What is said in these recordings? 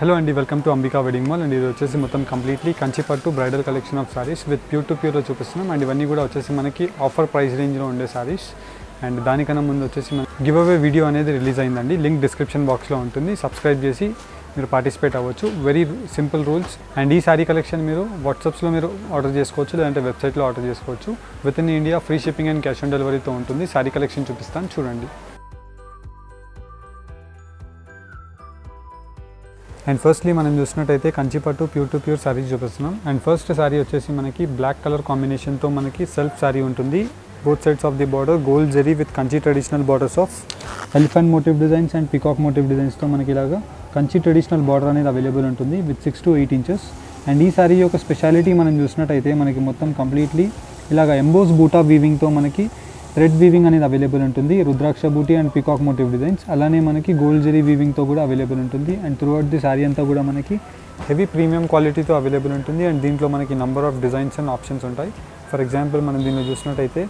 Hello అండి, welcome to Ambika wedding mall. And ఇది వచ్చేసి మొత్తం కంప్లీట్లీ కంచిపట్టు bridal collection of saris with pure to ప్యూర్లో చూపిస్తున్నాం. అండ్ ఇవన్నీ కూడా వచ్చేసి మనకి ఆఫర్ ప్రైస్ రేంజ్లో ఉండే సారీస్. అండ్ దానికన్నా ముందు వచ్చేసి మన గివ్ అవే వీడియో అనేది రిలీజ్ అయిందండి. లింక్ డిస్క్రిప్షన్ బాక్స్లో ఉంటుంది, సబ్స్క్రైబ్ చేసి మీరు పార్టిసిపేట్ అవ్వచ్చు. Very simple rules. అండ్ ఈ సారీ కలెక్షన్ మీరు వాట్సాప్స్లో మీరు ఆర్డర్ చేసుకోవచ్చు, లేదంటే వెబ్సైట్లో ఆర్డర్ చేసుకోవచ్చు. Within India free shipping and cash on డెలివరీతో ఉంటుంది. సారీ కలెక్షన్ చూపిస్తాను, చూడండి. అండ్ ఫస్ట్లీ మనం చూసినట్టయితే కంచిపట్టు ప్యూర్ టు ప్యూర్ సారీస్ చూపిస్తున్నాం. అండ్ ఫస్ట్ సారీ వచ్చేసి మనకి బ్లాక్ కలర్ కాంబినేషన్తో మనకి సెల్ఫ్ సారీ ఉంటుంది. Both sides of the border gold zari with Kanchi traditional borders of elephant motif designs and peacock motif డిజైన్స్తో మనకి ఇలాగా కంచి ట్రెడిషనల్ బార్డర్ అనేది అవైలబుల్ ఉంటుంది విత్ 6 to 8 inches. అండ్ ఈ సారీ యొక్క స్పెషాలిటీ మనం చూసినట్టయితే మనకి మొత్తం కంప్లీట్లీ ఇలాగ ఎంబోస్ బూటా వీవింగ్తో మనకి థ్రెడ్ వీవింగ్ అనేది అవైలబుల్ ఉంటుంది. రుద్రాక్ష బూటీ అండ్ పికాక్ మోటివ్ డిజైన్స్, అలానే మనకి గోల్డ్ జరీ వీవింగ్తో కూడా అవైలబుల్ ఉంటుంది. అండ్ త్రూఅవుట్ ది సారీ అంతా కూడా మనకి హెవీ ప్రీమియం క్వాలిటీతో అవైలబుల్ ఉంటుంది. అండ్ దీంట్లో మనకి number of designs and options ఉంటాయి. ఫర్ ఎగ్జాంపుల్ మనం దీన్ని చూసినట్టయితే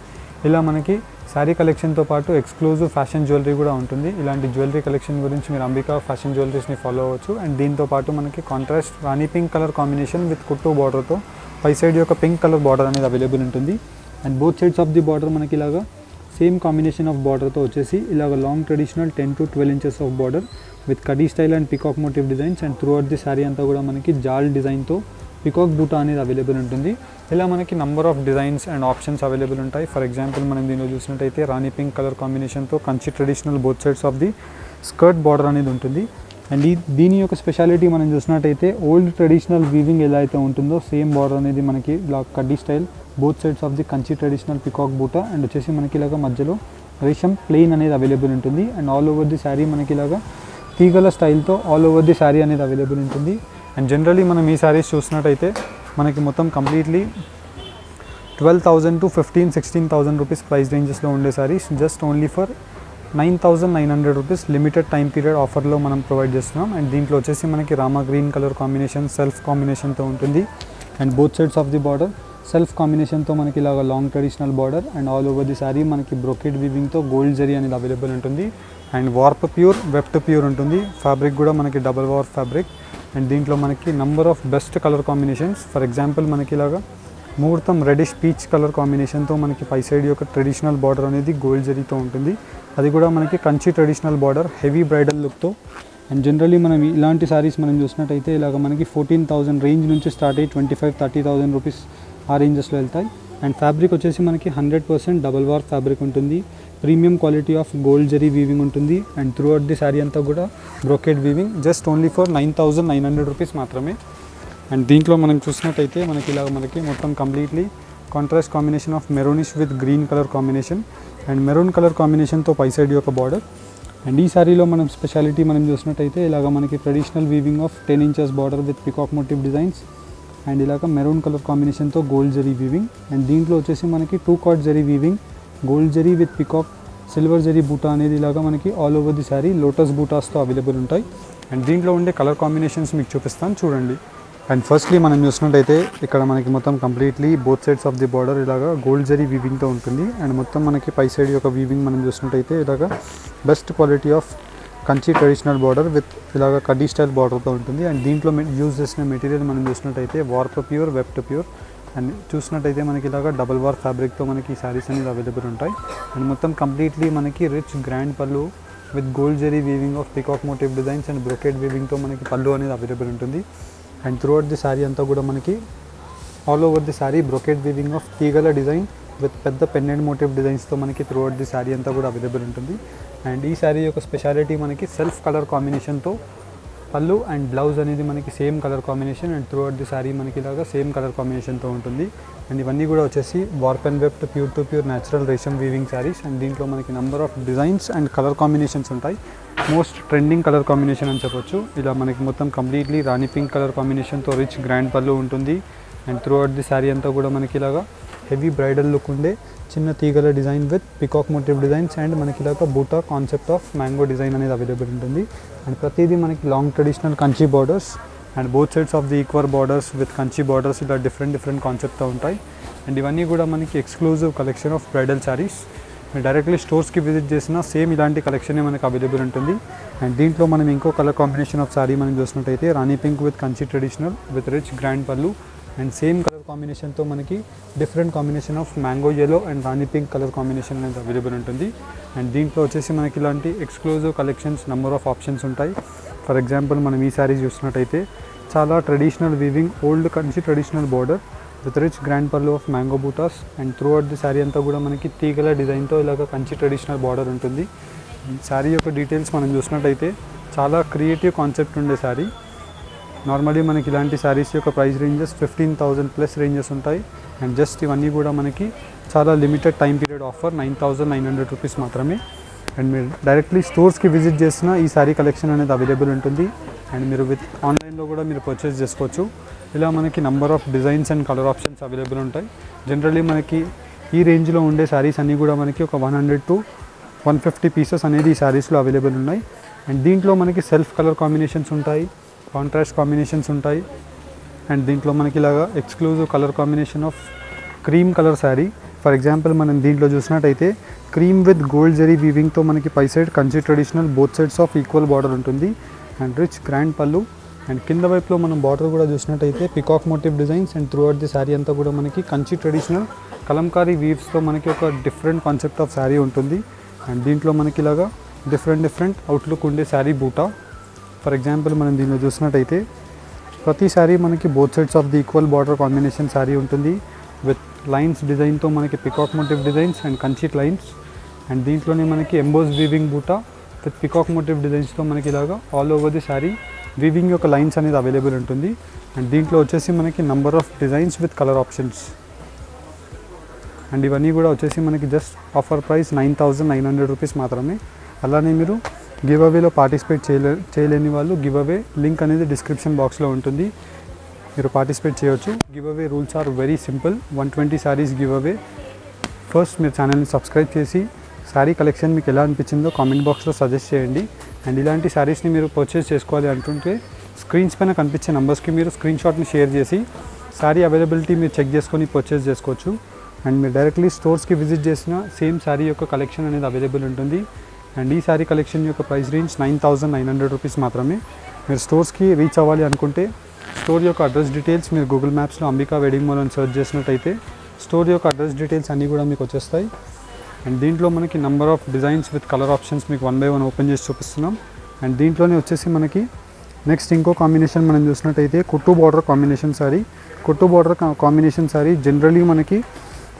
ఇలా మనకి శారీ కలెక్షన్తో పాటు ఎక్స్క్లూజివ్ ఫ్యాషన్ జ్యువెలరీ కూడా ఉంటుంది. ఇలాంటి జ్యువెలరీ కలెక్షన్ గురించి మీరు అంబికా ఫ్యాషన్ జ్యువెలరీస్ని ఫాలో అవ్వచ్చు. అండ్ దీంతో పాటు మనకి contrast Rani pink colour combination with కుట్టు బార్డర్తో పై సైడ్ యొక్క పింక్ కలర్ బార్డర్ అనేది అవైలబుల్ ఉంటుంది. And both sides of the border మనకి ఇలాగా సేమ్ కాంబినేషన్ ఆఫ్ బార్డర్తో వచ్చేసి ఇలాగ long traditional 10 to 12 inches of border with khadi style and peacock motif designs. And throughout the sorry అంతా కూడా మనకి జాల్ డిజైన్తో పికాక్ బూటా అనేది అవైలబుల్ ఉంటుంది. ఇలా మనకి number of designs and options available ఉంటాయి. ఫర్ ఎగ్జాంపుల్ మనం దీనిలో చూసినట్టయితే రాణి పింక్ కలర్ కాంబినేషన్తో Kanchi traditional both sides of the skirt border అనేది ఉంటుంది. అండ్ దీని యొక్క స్పెషాలిటీ మనం చూసినట్టయితే ఓల్డ్ ట్రెడిషనల్ వీవింగ్ ఎలా అయితే ఉంటుందో సేమ్ బార్డర్ అనేది మనకి ఇలా కడ్డీ style both sides of the Kanchi traditional peacock బూటా. అండ్ వచ్చేసి మనకి ఇలాగ మధ్యలో రేషం ప్లెయిన్ అనేది అవైలబుల్ ఉంటుంది. And all over the sari మనకి ఇలాగ తీగల స్టైల్తో ఆల్ ఓవర్ ది శారీ అనేది అవైలబుల్ ఉంటుంది. అండ్ జనరలీ మనం ఈ శారీస్ చూసినట్టయితే మనకి మొత్తం కంప్లీట్లీ 12,000 to 16,000 రూపీస్ ప్రైస్ రేంజెస్లో ఉండే saris just only for 9,900 rupees limited time period ఆఫర్లో మనం ప్రొవైడ్ చేస్తున్నాం. అండ్ దీంట్లో వచ్చేసి మనకి Rama green colour combination self కాంబినేషన్తో ఉంటుంది. And both sides of the border self కాంబినేషన్తో మనకి ఇలాగ long traditional border. And all over the sari మనకి బ్రోకెడ్ వీవింగ్తో గోల్డ్ జరీ అనేది అవైలబుల్ ఉంటుంది. And warp pure weft pure ఉంటుంది. ఫ్యాబ్రిక్ కూడా మనకి డబల్ వార్ప్ ఫ్యాబ్రిక్. అండ్ దీంట్లో మనకి number of best colour combinations. For example మనకి ఇలాగా ముహూర్తం రెడిష్ పీచ్ కలర్ కాంబినేషన్తో మనకి పై సైడ్ యొక్క ట్రెడిషనల్ బార్డర్ అనేది గోల్డ్ జరీతో ఉంటుంది. అది కూడా మనకి Kanchi traditional border heavy bridal లుక్తో. అండ్ జనరలీ మనం ఇలాంటి సారీస్ మనం చూసినట్టయితే ఇలాగ మనకి 14,000 రేంజ్ నుంచి స్టార్ట్ అయ్యి 25,000-30,000 రూపీస్ ఆ రేంజెస్లో వెళ్తాయి. అండ్ ఫ్యాబ్రిక్ వచ్చేసి మనకి 100% డబల్ వార్ ఫ్యాబ్రిక్ ఉంటుంది. Premium quality of gold zari weaving ఉంటుంది. అండ్ త్రూఅవుట్ ది శారీ అంతా కూడా brocade weaving just only for 9,900 rupees మాత్రమే. అండ్ దీంట్లో మనం చూసినట్టయితే మనకి ఇలాగ మనకి మొత్తం completely contrast combination of maroonish with green colour combination and maroon colour కాంబినేషన్తో పై సైడ్ యొక్క బార్డర్. అండ్ ఈ సారీలో మనం స్పెషాలిటీ మనం చూసినట్టయితే ఇలాగ మనకి traditional weaving of 10 inches border with peacock motif designs. And ఇలాగ మెరూన్ కలర్ కాంబినేషన్తో గోల్డ్ జరీ వీవింగ్. అండ్ దీంట్లో వచ్చేసి మనకి 2 card zari weaving gold zari with peacock silver zari buta అనేది ఇలాగ మనకి all over the sari lotus బూటాస్తో అవైలబుల్ ఉంటాయి. అండ్ దీంట్లో ఉండే కలర్ కాంబినేషన్స్ మీకు చూపిస్తాను, చూడండి. అండ్ ఫస్ట్లీ మనం చూసినట్టయితే ఇక్కడ మనకి మొత్తం completely both sides of the border ఇలాగా గోల్డ్ జరీ వీవింగ్తో ఉంటుంది. అండ్ మొత్తం మనకి పై సైడ్ యొక్క వీవింగ్ మనం చూసినట్టయితే ఇలాగా best quality of Kanchi traditional border with ఇలాగ కడ్డీ స్టైల్ బార్డర్తో ఉంటుంది. అండ్ దీంట్లో యూజ్ చేసిన మెటీరియల్ మనం చూసినట్టయితే warp pure weft pure. And చూసినట్టయితే మనకి ఇలాగ డబల్ వార్ ఫ్యాబ్రిక్తో మనకి ఈ శారీస్ అనేది అవైలబుల్ ఉంటాయి. అండ్ మొత్తం కంప్లీట్లీ మనకి rich grand pallu with gold zari weaving of peacock motif designs and brocade వీవింగ్తో మనకి పళ్ళు అనేది అవైలబుల్ ఉంటుంది. అండ్ త్రూఅవుట్ ది శారీ అంతా కూడా మనకి all over the sari brocade weaving of తీగల డిజైన్ విత్ పెద్ద పెండెంట్ మోటివ్ డిజైన్స్తో మనకి త్రూఅవుట్ ది శారీ అంతా కూడా అవైలబుల్ ఉంటుంది. అండ్ ఈ శారీ యొక్క స్పెషాలిటీ మనకి సెల్ఫ్ కలర్ కాంబినేషన్తో పళ్ళు అండ్ బ్లౌజ్ అనేది మనకి same colour combination. And throughout the sari మనకి ఇలాగా సేమ్ కలర్ కాంబినేషన్తో ఉంటుంది. అండ్ ఇవన్నీ కూడా వచ్చేసి warp and weft pure to pure natural రేషం వీవింగ్ శారీస్. అండ్ దీంట్లో మనకి number of designs and colour combinations ఉంటాయి. మోస్ట్ ట్రెండింగ్ కలర్ కాంబినేషన్ అని చెప్పొచ్చు. ఇలా మనకి మొత్తం కంప్లీట్లీ రాణి పింక్ కలర్ కాంబినేషన్తో రిచ్ గ్రాండ్ పళ్ళు ఉంటుంది. అండ్ త్రూఅవుట్ ది శారీ అంతా కూడా మనకి ఇలాగా హెవీ బ్రైడల్ లుక్ ఉండే చిన్న తీగల design with peacock motif designs and మనకి ఇలాగ బూటా కాన్సెప్ట్ ఆఫ్ మ్యాంగో డిజైన్ అనేది అవైలబుల్ ఉంటుంది. అండ్ ప్రతిదీ మనకి long traditional Kanchi borders and both sides of the equal borders with Kanchi borders ఇలా డిఫరెంట్ కాన్సెప్ట్తో ఉంటాయి. అండ్ ఇవన్నీ కూడా మనకి exclusive collection of bridal saris. మీరు డైరెక్ట్లీ స్టోర్స్కి విజిట్ చేసినా సేమ్ ఇలాంటి కలెక్షనే మనకు అవైలబుల్ ఉంటుంది. అండ్ దీంట్లో మనం ఇంకో కలర్ కాంబినేషన్ ఆఫ్ సారీ మనం చూసినట్టయితే rani pink with Kanchi traditional with rich grand pallu and same colour కాంబినేషన్తో మనకి different combination of mango yellow and rani pink colour combination అనేది అవైలబుల్ ఉంటుంది. అండ్ దీంట్లో వచ్చేసి మనకి ఇలాంటి exclusive collections number of options ఉంటాయి. ఫర్ ఎగ్జాంపుల్ మనం ఈ సారీ చూసినట్టయితే చాలా traditional weaving old Kanchi traditional border with rich grand pallu of mango butas and throughout the sari అంతా కూడా మనకి తీగల డిజైన్తో ఇలాగ కంచి ట్రెడిషనల్ బార్డర్ ఉంటుంది. శారీ యొక్క డీటెయిల్స్ మనం చూసినట్టయితే చాలా క్రియేటివ్ కాన్సెప్ట్ ఉండే శారీ. నార్మలీ మనకి ఇలాంటి శారీస్ యొక్క ప్రైస్ రేంజెస్ 15,000 ప్లస్ రేంజెస్ ఉంటాయి. అండ్ జస్ట్ ఇవన్నీ కూడా మనకి చాలా limited time period offer 9,900 rupees మాత్రమే. అండ్ మీరు డైరెక్ట్లీ స్టోర్స్కి విజిట్ చేసిన ఈ శారీ కలెక్షన్ అనేది అవైలబుల్ ఉంటుంది. అండ్ మీరు విత్ ఆన్లైన్లో కూడా మీరు పర్చేస్ చేసుకోవచ్చు. ఇలా మనకి number of designs and colour options available ఉంటాయి. జనరల్లీ మనకి ఈ రేంజ్లో ఉండే శారీస్ అన్నీ కూడా మనకి ఒక 100 to 150 పీసెస్ అనేది ఈ శారీస్లో అవైలబుల్ ఉన్నాయి. అండ్ దీంట్లో మనకి సెల్ఫ్ కలర్ కాంబినేషన్స్ ఉంటాయి, కాంట్రాస్ట్ కాంబినేషన్స్ ఉంటాయి. అండ్ దీంట్లో మనకి ఇలాగా exclusive colour combination of cream colour sari. For example మనం దీంట్లో చూసినట్టయితే క్రీమ్ విత్ గోల్డ్ జరీ వీవింగ్తో మనకి పై side Kanchi traditional both sides of equal border ఉంటుంది and rich grand pallu. And కింద వైపులో మనం బార్డర్ కూడా చూసినట్టయితే peacock motif designs and throughout the sari అంతా కూడా మనకి కంచి ట్రెడిషనల్ కలంకారీ వీవ్స్తో మనకి ఒక డిఫరెంట్ కాన్సెప్ట్ ఆఫ్ శారీ ఉంటుంది. అండ్ దీంట్లో మనకి ఇలాగా డిఫరెంట్ అవుట్లుక్ ఉండే శారీ బూటా. ఫర్ ఎగ్జాంపుల్ మనం దీనిలో చూసినట్టయితే ప్రతి శారీ మనకి both sides of the equal border combination sari ఉంటుంది విత్ లైన్స్ డిజైన్తో మనకి peacock motif designs and Kanchi lines. And దీంట్లోనే మనకి ఎంబోస్ వీవింగ్ బూటా విత్ పికాక్ మోటివ్ డిజైన్స్తో మనకి ఇలాగా all over the sari weaving యొక్క లైన్స్ అనేది అవైలబుల్ ఉంటుంది. అండ్ దీంట్లో వచ్చేసి మనకి number of designs with colour options. And ఇవన్నీ కూడా వచ్చేసి మనకి జస్ట్ ఆఫర్ ప్రైస్ 9,900 రూపీస్ మాత్రమే. అలానే మీరు గివ్ అవేలో పార్టిసిపేట్ చేయలేని వాళ్ళు గివ్ అవే లింక్ అనేది డిస్క్రిప్షన్ బాక్స్లో ఉంటుంది, మీరు పార్టిసిపేట్ చేయవచ్చు. Give away rules are very simple. 120 saris give away. First మీరు ఛానల్ని సబ్స్క్రైబ్ చేసి శారీ కలెక్షన్ మీకు ఎలా అనిపించిందో కామెంట్ బాక్స్లో సజెస్ట్ చేయండి. అండ్ ఇలాంటి శారీస్ని మీరు పర్చేస్ చేసుకోవాలి అనుకుంటే స్క్రీన్స్ పైన కనిపించే నెంబర్స్కి మీరు స్క్రీన్ షాట్ని షేర్ చేసి శారీ అవైలబిలిటీ మీరు చెక్ చేసుకొని పర్చేస్ చేసుకోవచ్చు. అండ్ మీరు డైరెక్ట్లీ స్టోర్స్కి విజిట్ చేసిన సేమ్ శారీ యొక్క కలెక్షన్ అనేది అవైలబుల్ ఉంటుంది. అండ్ ఈ శారీ కలెక్షన్ యొక్క ప్రైస్ రేంజ్ 9,900 రూపీస్ మాత్రమే. మీరు స్టోర్స్కి రీచ్ అవ్వాలి అనుకుంటే స్టోర్ యొక్క అడ్రస్ డీటెయిల్స్ మీరు గూగుల్ మ్యాప్స్లో అంబికా వెడ్డింగ్ మాల్ అని సెర్చ్ చేసినట్టయితే స్టోర్ యొక్క అడ్రస్ డీటెయిల్స్ అన్నీ కూడా మీకు వచ్చేస్తాయి. అండ్ దీంట్లో మనకి number of designs with colour options మీకు 1 by 1 ఓపెన్ చేసి చూపిస్తున్నాం. అండ్ దీంట్లోనే వచ్చేసి మనకి నెక్స్ట్ ఇంకో కాంబినేషన్ మనం చూసినట్టయితే కుట్టు బార్డర్ కాంబినేషన్ శారీ. కుట్టు బార్డర్ కాంబినేషన్ శారీ జనరల్లీ మనకి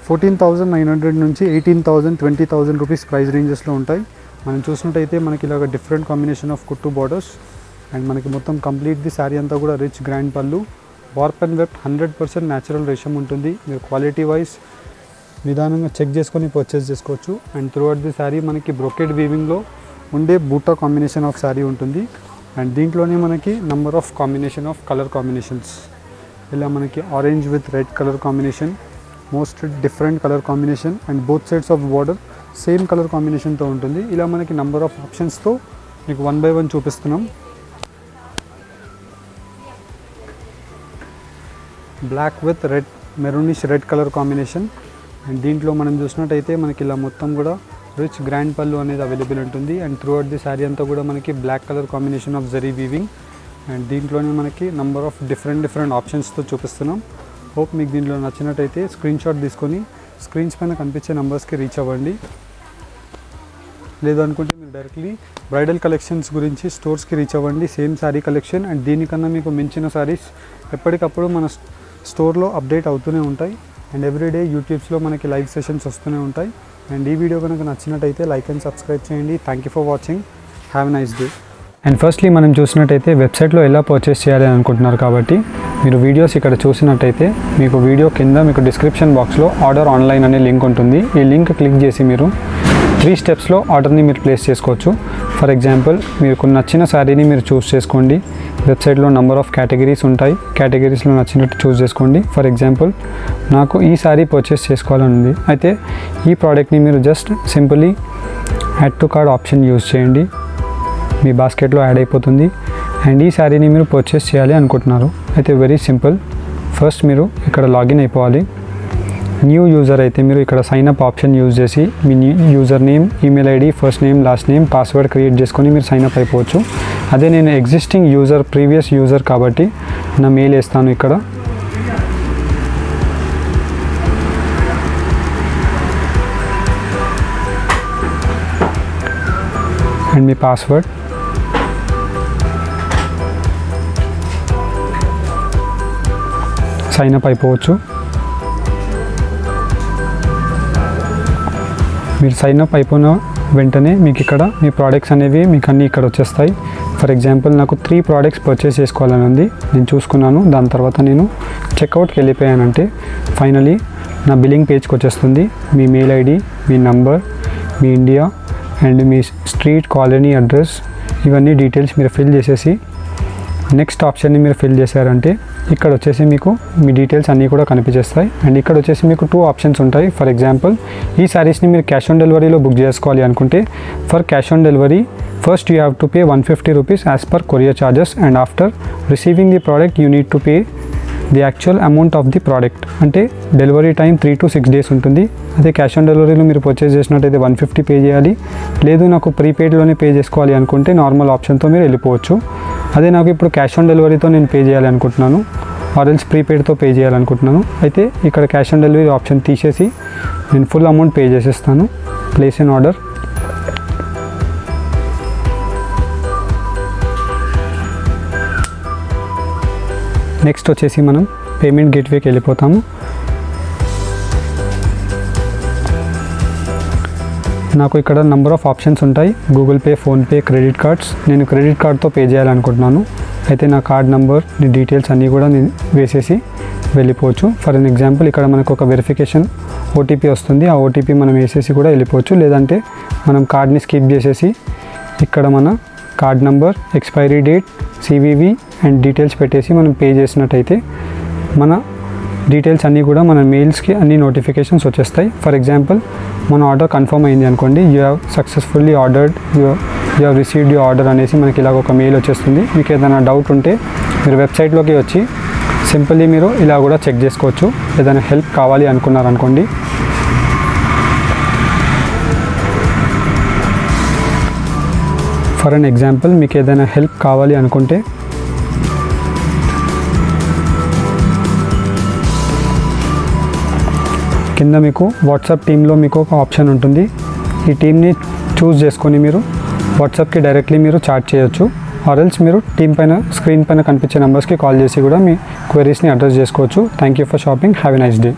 14,900 నుంచి 18,000, 20,000 రూపీస్ ప్రైస్ రేంజెస్లో ఉంటాయి. మనం చూసినట్టయితే మనకి ఇలాగ డిఫరెంట్ కాంబినేషన్ ఆఫ్ కుట్టు బార్డర్స్. అండ్ మనకి మొత్తం కంప్లీట్ ది శారీ అంతా కూడా రిచ్ గ్రాండ్ పళ్ళు, వార్ప్ అండ్ వెబ్ 100% న్యాచురల్ రేషం ఉంటుంది. మీరు క్వాలిటీ వైజ్ నిదానంగా చెక్ చేసుకొని పర్చేస్ చేసుకోవచ్చు. And throughout the sari మనకి బ్రొకెడ్ వీవింగ్లో ఉండే బూటా కాంబినేషన్ ఆఫ్ శారీ ఉంటుంది. అండ్ దీంట్లోనే మనకి number of combination of colour combinations. ఇలా మనకి orange with red colour combination, most different colour combination and both sides of border same colour కాంబినేషన్తో ఉంటుంది. ఇలా మనకి నెంబర్ ఆఫ్ ఆప్షన్స్తో మీకు 1 by 1 చూపిస్తున్నాం. Black with red maroonish red colour combination. And దీంట్లో మనం చూసినట్టయితే మనకి ఇలా మొత్తం కూడా రిచ్ గ్రాండ్ పళ్ళు అనేది అవైలబుల్ ఉంటుంది. And throughout the sari అంతా కూడా మనకి black colour combination of zari weaving. And దీంట్లోనే మనకి నంబర్ ఆఫ్ డిఫరెంట్ ఆప్షన్స్తో చూపిస్తున్నాం. హోప్ మీకు దీంట్లో నచ్చినట్టయితే స్క్రీన్ షాట్ తీసుకొని స్క్రీన్స్ పైన కనిపించే నెంబర్స్కి రీచ్ అవ్వండి. లేదు అనుకుంటే మీరు డైరెక్ట్లీ బ్రైడల్ కలెక్షన్స్ గురించి స్టోర్స్కి రీచ్ అవ్వండి. సేమ్ శారీ కలెక్షన్ అండ్ దీనికన్నా మీకు మించిన శారీస్ ఎప్పటికప్పుడు మన స్టోర్లో అప్డేట్ అవుతూనే ఉంటాయి. అండ్ ఎవ్రీడే యూట్యూబ్స్లో మనకి లైవ్ సెషన్స్ వస్తూనే ఉంటాయి. అండ్ ఈ వీడియో కనుక నచ్చినట్టయితే లైక్ అండ్ సబ్స్క్రైబ్ చేయండి. Thank you for watching. Have a nice day. And firstly మనం చూసినట్టయితే వెబ్సైట్లో ఎలా పర్చేస్ చేయాలి అనుకుంటున్నారు కాబట్టి మీరు వీడియోస్ ఇక్కడ చూసినట్టయితే మీకు వీడియో కింద మీకు డిస్క్రిప్షన్ బాక్స్లో ఆర్డర్ ఆన్లైన్ అనే లింక్ ఉంటుంది. ఈ లింక్ క్లిక్ చేసి మీరు 3 స్టెప్స్లో ఆర్డర్ని మీరు ప్లేస్ చేసుకోవచ్చు. ఫర్ ఎగ్జాంపుల్ మీకు నచ్చిన శారీని మీరు చూస్ చేసుకోండి. వెబ్సైట్లో నెంబర్ ఆఫ్ కేటగిరీస్ ఉంటాయి, కేటగిరీస్లో నచ్చినట్టు చూస్ చేసుకోండి. ఫర్ ఎగ్జాంపుల్ నాకు ఈ శారీ పర్చేస్ చేసుకోవాలని ఉంది, అయితే ఈ ప్రోడక్ట్ని మీరు just simply add to card option use చేయండి, మీ బాస్కెట్లో యాడ్ అయిపోతుంది. అండ్ ఈ శారీని మీరు పర్చేస్ చేయాలి అనుకుంటున్నారు, అయితే వెరీ సింపుల్. ఫస్ట్ మీరు ఇక్కడ లాగిన్ అయిపోవాలి. న్యూ యూజర్ అయితే మీరు ఇక్కడ సైన్ అప్ ఆప్షన్ యూజ్ చేసి మీ user name, email ID, first name, last name, password create చేసుకొని మీరు సైన్ అప్ అయిపోవచ్చు. అదే నేను ఎగ్జిస్టింగ్ యూజర్, ప్రీవియస్ యూజర్ కాబట్టి నా మెయిల్ వేస్తాను ఇక్కడ. అండ్ మీ పాస్వర్డ్. సైన్ అప్ అయిపోవచ్చు. మీరు సైన్ అప్ అయిపోయిన వెంటనే మీకు ఇక్కడ మీ ప్రోడక్ట్స్ అనేవి మీకు అన్నీ ఇక్కడ వచ్చేస్తాయి. ఫర్ ఎగ్జాంపుల్ నాకు 3 ప్రోడక్ట్స్ పర్చేస్ చేసుకోవాలని ఉంది, నేను చూసుకున్నాను. దాని తర్వాత నేను చెక్అవుట్కి వెళ్ళిపోయానంటే ఫైనలీ నా బిల్లింగ్ పేజ్కి వచ్చేస్తుంది. మీ మెయిల్ ఐడి, మీ నంబర్, మీ ఇండియా అండ్ మీ స్ట్రీట్, కాలనీ అడ్రస్, ఇవన్నీ డీటెయిల్స్ మీరు ఫిల్ చేసేసి నెక్స్ట్ ఆప్షన్ని మీరు ఫిల్ చేశారంటే ఇక్కడ వచ్చేసి మీకు మీ డీటెయిల్స్ అన్నీ కూడా కనిపించేస్తాయి. అండ్ ఇక్కడ వచ్చేసి మీకు 2 ఆప్షన్స్ ఉంటాయి. ఫర్ ఎగ్జాంపుల్ ఈ శారీస్ని మీరు క్యాష్ ఆన్ డెలివరీలో బుక్ చేసుకోవాలి అనుకుంటే for cash on delivery first you have to pay 150 rupees as per courier charges and after receiving the product you need to pay the actual amount of the product. అంటే delivery time 3 to 6 days ఉంటుంది. అదే cash on డెలివరీలో మీరు purchase చేసినట్టయితే 150 pay చేయాలి. లేదు నాకు ప్రీపెయిడ్లోనే pay చేసుకోవాలి అనుకుంటే నార్మల్ ఆప్షన్తో మీరు వెళ్ళిపోవచ్చు. అదే నాకు ఇప్పుడు క్యాష్ ఆన్ డెలివరీతో నేను పే చేయాలి అనుకుంటున్నాను, ఆర్ఎల్స్ ప్రీపెయిడ్తో పే చేయాలనుకుంటున్నాను, అయితే ఇక్కడ క్యాష్ ఆన్ డెలివరీ ఆప్షన్ తీసేసి నేను ఫుల్ అమౌంట్ పే చేసేస్తాను. Place an order. నెక్స్ట్ వచ్చేసి మనం పేమెంట్ గేట్వేకి వెళ్ళిపోతాము. నాకు ఇక్కడ నెంబర్ ఆఫ్ ఆప్షన్స్ ఉంటాయి. Google pay, PhonePe, credit cards. నేను క్రెడిట్ కార్డ్తో పే చేయాలనుకుంటున్నాను, అయితే నా కార్డ్ నెంబర్, నీ డీటెయిల్స్ అన్నీ కూడా నేను వేసేసి వెళ్ళిపోవచ్చు. ఫర్ ఎన్ ఎగ్జాంపుల్ ఇక్కడ మనకు ఒక వెరిఫికేషన్ ఓటీపీ వస్తుంది, ఆ ఓటీపీ మనం వేసేసి కూడా వెళ్ళిపోవచ్చు. లేదంటే మనం కార్డ్ని స్కిప్ చేసేసి ఇక్కడ మన card number, expiry date, CVV and details పెట్టేసి మనం పే చేసినట్టయితే మన డీటెయిల్స్ అన్నీ కూడా మన మెయిల్స్కి అన్ని నోటిఫికేషన్స్ వచ్చేస్తాయి. ఫర్ ఎగ్జాంపుల్ మన ఆర్డర్ కన్ఫర్మ్ అయింది అనుకోండి, you have successfully ordered, you have received your order అనేసి మనకి ఇలాగ ఒక మెయిల్ వచ్చేస్తుంది. మీకు ఏదైనా డౌట్ ఉంటే మీరు వెబ్సైట్లోకి వచ్చి సింపుల్లీ మీరు ఇలా కూడా చెక్ చేసుకోవచ్చు. ఏదైనా హెల్ప్ కావాలి అనుకున్నారనుకోండి, ఫర్ అన్ ఎగ్జాంపుల్ మీకు ఏదైనా హెల్ప్ కావాలి అనుకుంటే కింద మీకు వాట్సాప్ టీంలో మీకు ఒక ఆప్షన్ ఉంటుంది. ఈ టీమ్ని చూస్ చేసుకొని మీరు వాట్సాప్కి డైరెక్ట్లీ మీరు చాట్ చేయొచ్చు. ఆర్ఎల్స్ మీరు టీమ్ పైన, స్క్రీన్ పైన కనిపించే నెంబర్స్కి కాల్ చేసి కూడా మీ క్వెరీస్ని అడ్రస్ చేసుకోవచ్చు. Thank you for shopping. Have a nice day.